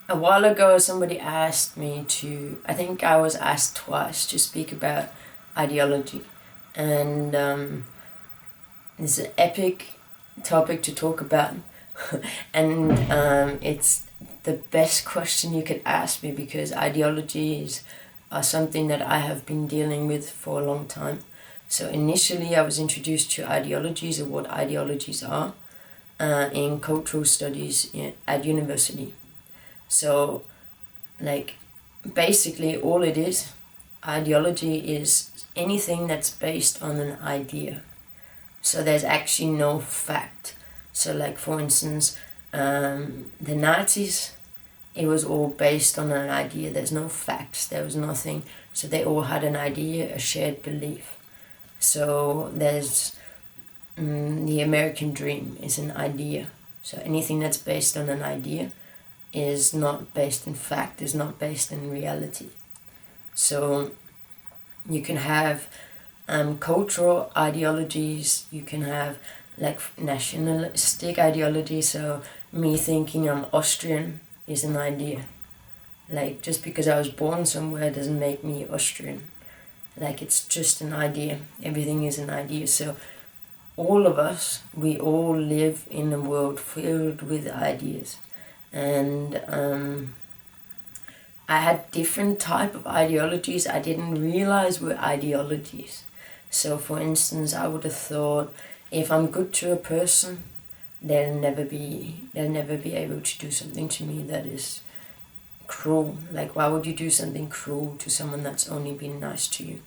a while ago somebody asked me to, I think I was asked twice to speak about ideology, and it's an epic topic to talk about. And it's the best question you could ask me, because ideologies are something that I have been dealing with for a long time. So initially I was introduced to ideologies, or what ideologies are, in cultural studies at university. So, like, basically all it is, ideology is anything that's based on an idea. So there's actually no fact. So, like, for instance, the Nazis, it was all based on an idea. There's no facts, there was nothing. So they all had an idea, a shared belief. So there's the American dream is an idea. So anything that's based on an idea is not based in fact, is not based in reality. So you can have cultural ideologies, you can have like nationalistic ideology. So me thinking I'm Austrian is an idea. Like, just because I was born somewhere doesn't make me Austrian. Like, it's just an idea. Everything is an idea. So all of us, we all live in a world filled with ideas. And I had different type of ideologies I didn't realize were ideologies. So for instance, I would have thought, if I'm good to a person, they'll never be able to do something to me that is cruel. Like, why would you do something cruel to someone that's only been nice to you?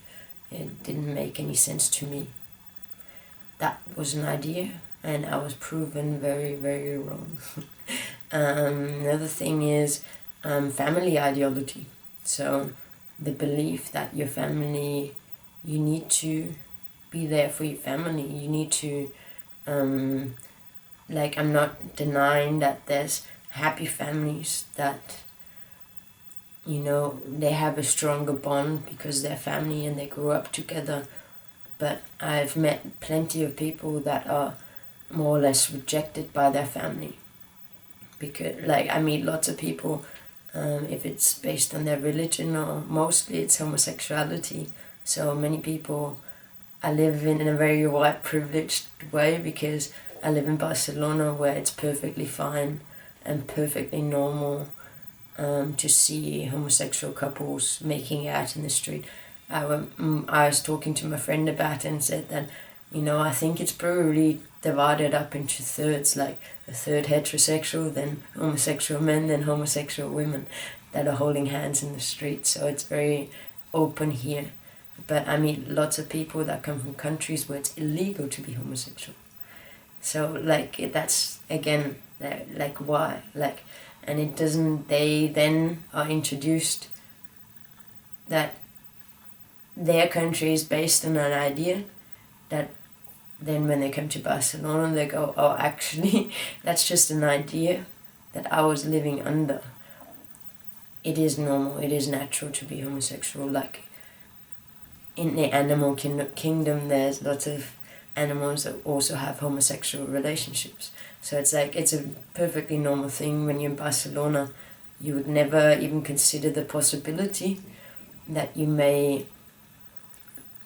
It didn't make any sense to me. That was an idea, and I was proven very, very wrong. Another thing is family ideology. So the belief that your family, you need to be there for your family. You need to, like, I'm not denying that there's happy families that, you know, they have a stronger bond because they're family and they grew up together. But I've met plenty of people that are more or less rejected by their family. Because, like, I meet lots of people, if it's based on their religion, or mostly it's homosexuality. So many people, I live in a very white privileged way, because I live in Barcelona, where it's perfectly fine and perfectly normal to see homosexual couples making out in the street. I was talking to my friend about it and said that, you know, I think it's probably divided up into thirds, like a third heterosexual, then homosexual men, then homosexual women that are holding hands in the street. So it's very open here. But I meet lots of people that come from countries where it's illegal to be homosexual. So, like, that's, again, like, why? Like, and it doesn't, they then are introduced that their country is based on an idea, that then when they come to Barcelona, they go, oh, actually, that's just an idea that I was living under. It is normal, it is natural to be homosexual. Like, in the animal kingdom, there's lots of animals that also have homosexual relationships. So it's like, it's a perfectly normal thing. When you're in Barcelona, you would never even consider the possibility that you may,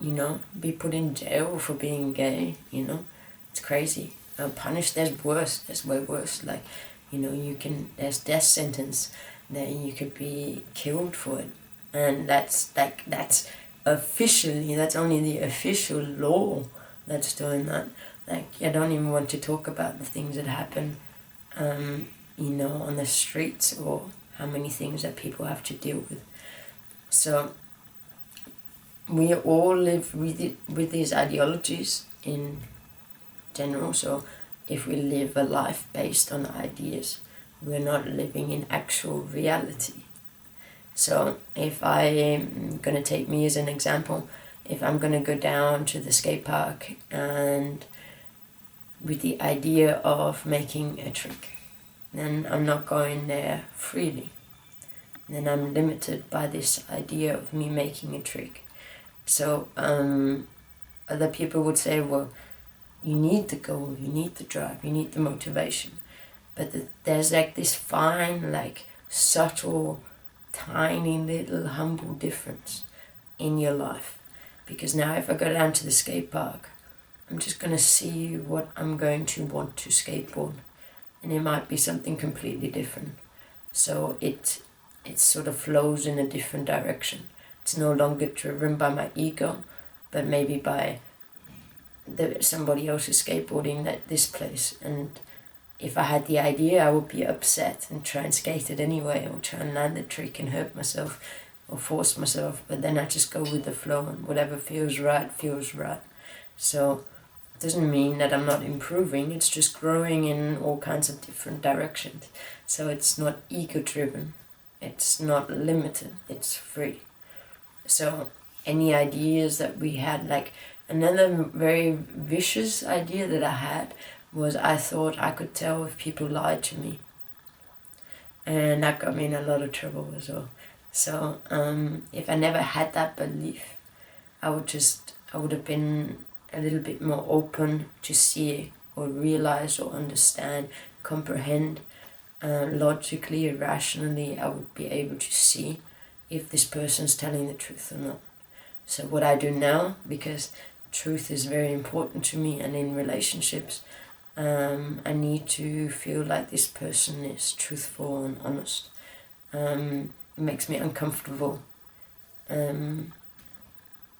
you know, be put in jail for being gay, you know. It's crazy. Punished, there's worse, there's way worse. Like, you know, there's death sentence, then you could be killed for it. And that's officially, that's only the official law that's doing that. Like, I don't even want to talk about the things that happen, you know, on the streets, or how many things that people have to deal with. So we all live with these ideologies in general. So if we live a life based on ideas, we're not living in actual reality. So if I'm going to take me as an example, if I'm going to go down to the skate park and with the idea of making a trick, then I'm not going there freely. Then I'm limited by this idea of me making a trick. So other people would say, well, you need the goal, you need the drive, you need the motivation. But there's like this fine, like, subtle, tiny little humble difference in your life. Because now if I go down to the skate park, I'm just going to see what I'm going to want to skateboard. And it might be something completely different. So it sort of flows in a different direction. It's no longer driven by my ego, but maybe by somebody else is skateboarding at this place. And if I had the idea, I would be upset and try and skate it anyway, or try and land the trick and hurt myself or force myself. But then I just go with the flow, and whatever feels right, feels right. So it doesn't mean that I'm not improving, it's just growing in all kinds of different directions. So it's not ego-driven, it's not limited, it's free. So any ideas that we had, like another very vicious idea that I had was I thought I could tell if people lied to me. And that got me in a lot of trouble as well. So if I never had that belief, I would have been a little bit more open to see or realize or understand, comprehend, logically, rationally. I would be able to see if this person's telling the truth or not. So what I do now, because truth is very important to me, and in relationships, I need to feel like this person is truthful and honest. It makes me uncomfortable. And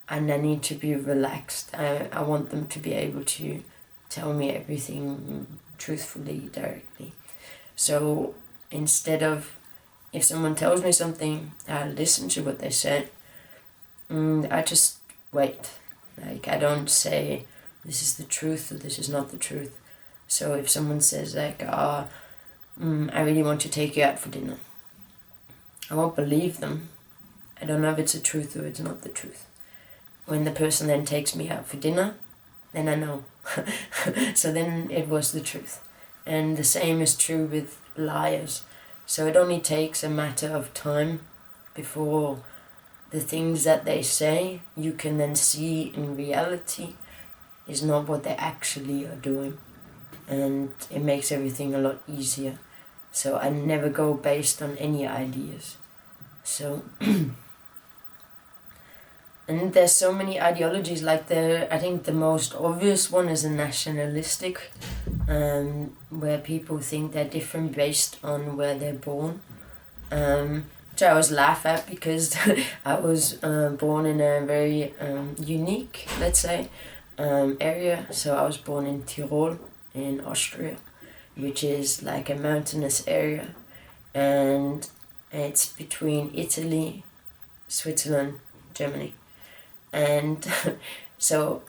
I need to be relaxed. I want them to be able to tell me everything truthfully, directly. So instead of, if someone tells me something, I listen to what they say. I just wait. Like, I don't say this is the truth or this is not the truth. So if someone says like, I really want to take you out for dinner, I won't believe them. I don't know if it's the truth or it's not the truth. When the person then takes me out for dinner, then I know. So then it was the truth. And the same is true with liars. So it only takes a matter of time before the things that they say you can then see in reality is not what they actually are doing. And it makes everything a lot easier. So I never go based on any ideas. So and there's so many ideologies, like I think the most obvious one is a nationalistic, where people think they're different based on where they're born, which I always laugh at, because I was born in a very unique, let's say, area. So I was born in Tyrol in Austria, which is like a mountainous area, and it's between Italy, Switzerland, Germany. And so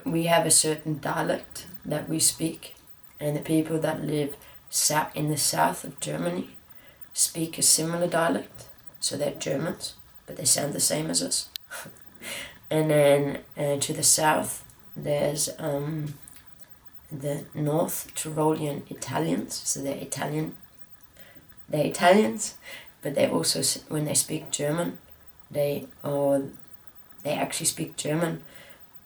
we have a certain dialect that we speak, and the people that live in the south of Germany speak a similar dialect. So they're Germans, but they sound the same as us. And then to the south, there's the North Tyrolean Italians. So they're Italians, but they also, when they speak German, they actually speak German.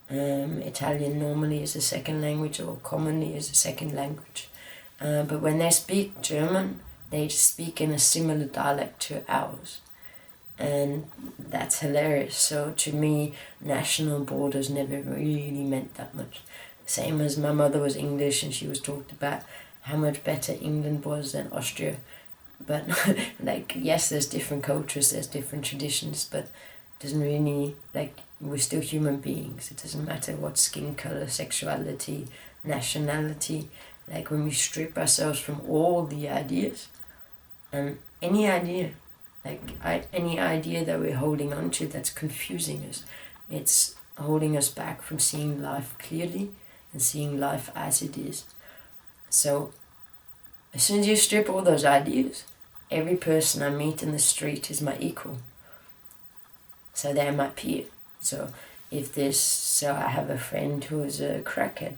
Italian normally is a second language, or commonly is a second language. But when they speak German, they speak in a similar dialect to ours. And that's hilarious. So to me, national borders never really meant that much. Same as my mother was English, and she was talked about how much better England was than Austria. But like, yes, there's different cultures, there's different traditions, but it doesn't really, like, we're still human beings. It doesn't matter what skin color, sexuality, nationality. Like, when we strip ourselves from all the ideas, and any idea, any idea that we're holding on to that's confusing us, it's holding us back from seeing life clearly and seeing life as it is. So as soon as you strip all those ideas, every person I meet in the street is my equal. So they're my peer. So I have a friend who is a crackhead,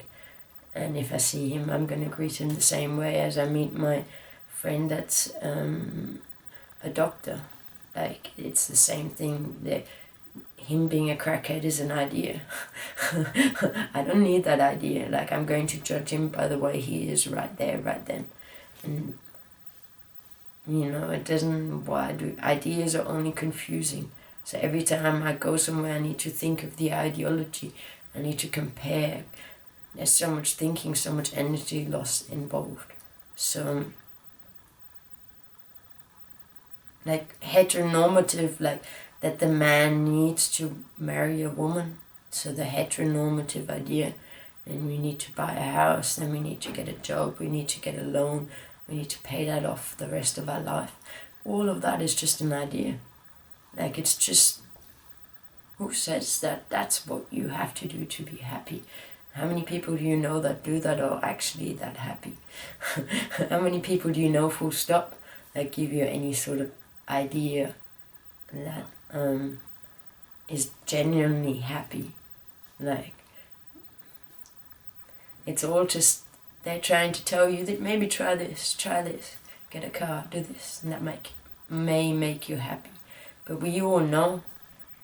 and if I see him, I'm going to greet him the same way as I meet my friend that's a doctor. Like, it's the same thing. Him being a crackhead is an idea. I don't need that idea. Like, I'm going to judge him by the way he is right there, right then. And It doesn't, ideas are only confusing. So every time I go somewhere, I need to think of the ideology. I need to compare. There's so much thinking, so much energy lost involved. So, like heteronormative, like that the man needs to marry a woman. So the heteronormative idea, and we need to buy a house, then we need to get a job, we need to get a loan, we need to pay that off the rest of our life. All of that is just an idea. Like, it's just, who says that that's what you have to do to be happy? How many people do you know that do that are actually that happy? How many people do you know, full stop, that give you any sort of idea that is genuinely happy? Like, it's all just, they're trying to tell you that maybe try this, get a car, do this, and that may make you happy. But we all know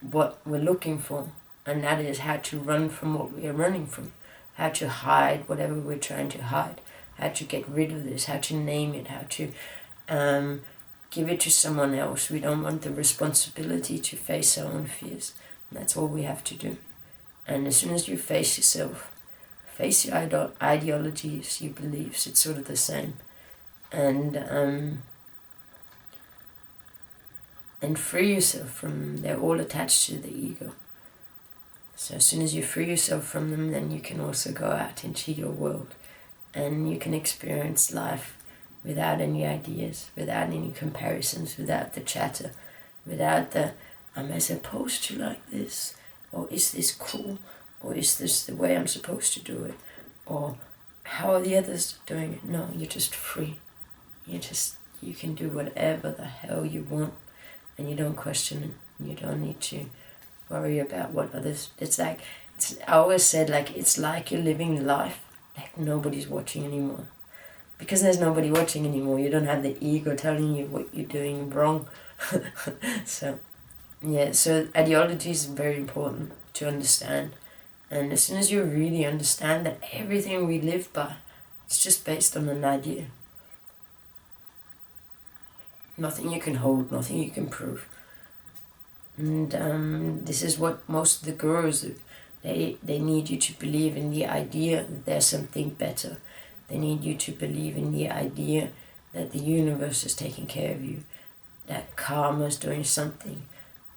what we're looking for, and that is how to run from what we are running from, how to hide whatever we're trying to hide, how to get rid of this, how to name it, how to give it to someone else. We don't want the responsibility to face our own fears. And that's all we have to do. And as soon as you face yourself, face your ideologies, your beliefs, it's sort of the same. And free yourself from them. They're all attached to the ego. So as soon as you free yourself from them, then you can also go out into your world, and you can experience life without any ideas, without any comparisons, without the chatter, without the, am I supposed to like this? Or is this cool? Or is this the way I'm supposed to do it? Or how are the others doing it? No, you're just free. You can do whatever the hell you want, and you don't question it. You don't need to worry about what others, I always said, like, it's like you're living life like nobody's watching anymore. Because there's nobody watching anymore, you don't have the ego telling you what you're doing wrong. So ideology is very important to understand. And as soon as you really understand that everything we live by, it's just based on an idea. Nothing you can hold, nothing you can prove. And this is what most of the gurus do. They need you to believe in the idea that there's something better. They need you to believe in the idea that the universe is taking care of you, that karma is doing something,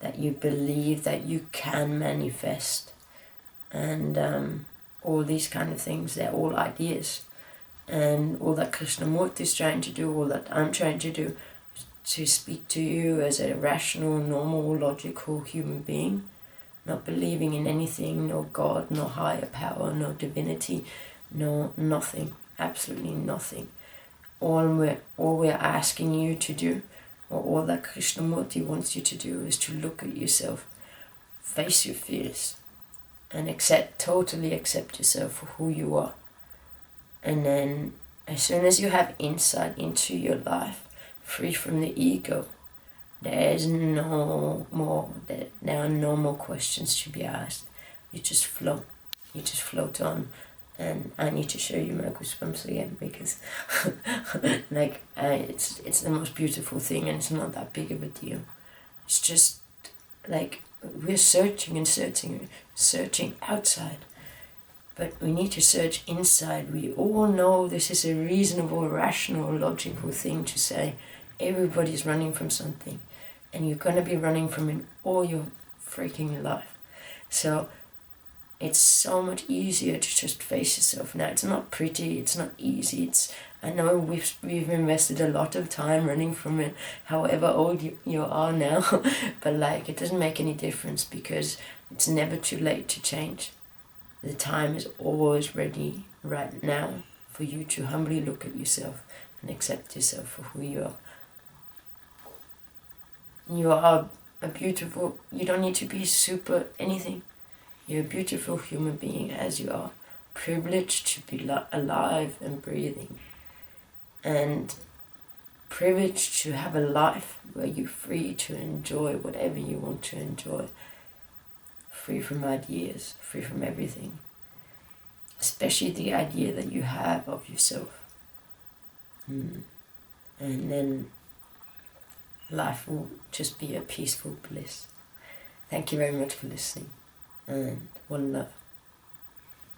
that you believe that you can manifest. And all these kind of things, they're all ideas. And all that Krishnamurti is trying to do, all that I'm trying to do, to speak to you as a rational, normal, logical human being, not believing in anything, no God, no higher power, no divinity, no nothing, absolutely nothing. All we're asking you to do, or all that Krishnamurti wants you to do, is to look at yourself, face your fears, and totally accept yourself for who you are. And then as soon as you have insight into your life, free from the ego, there are no more questions to be asked. You just float. You just float on. And I need to show you my goosebumps again, because it's the most beautiful thing, and it's not that big of a deal. It's just like we're searching outside, but we need to search inside. We all know this is a reasonable, rational, logical thing to say. Everybody's running from something, and you're going to be running from it all your freaking life. So it's so much easier to just face yourself now. It's not pretty, it's not easy. I know we've invested a lot of time running from it, however old you are now, but it doesn't make any difference, because it's never too late to change. The time is always ready right now for you to humbly look at yourself and accept yourself for who you are. You are you don't need to be super anything. You're a beautiful human being as you are, privileged to be alive and breathing, and privileged to have a life where you're free to enjoy whatever you want to enjoy, free from ideas, free from everything, especially the idea that you have of yourself. And then life will just be a peaceful bliss. Thank you very much for listening, and one love.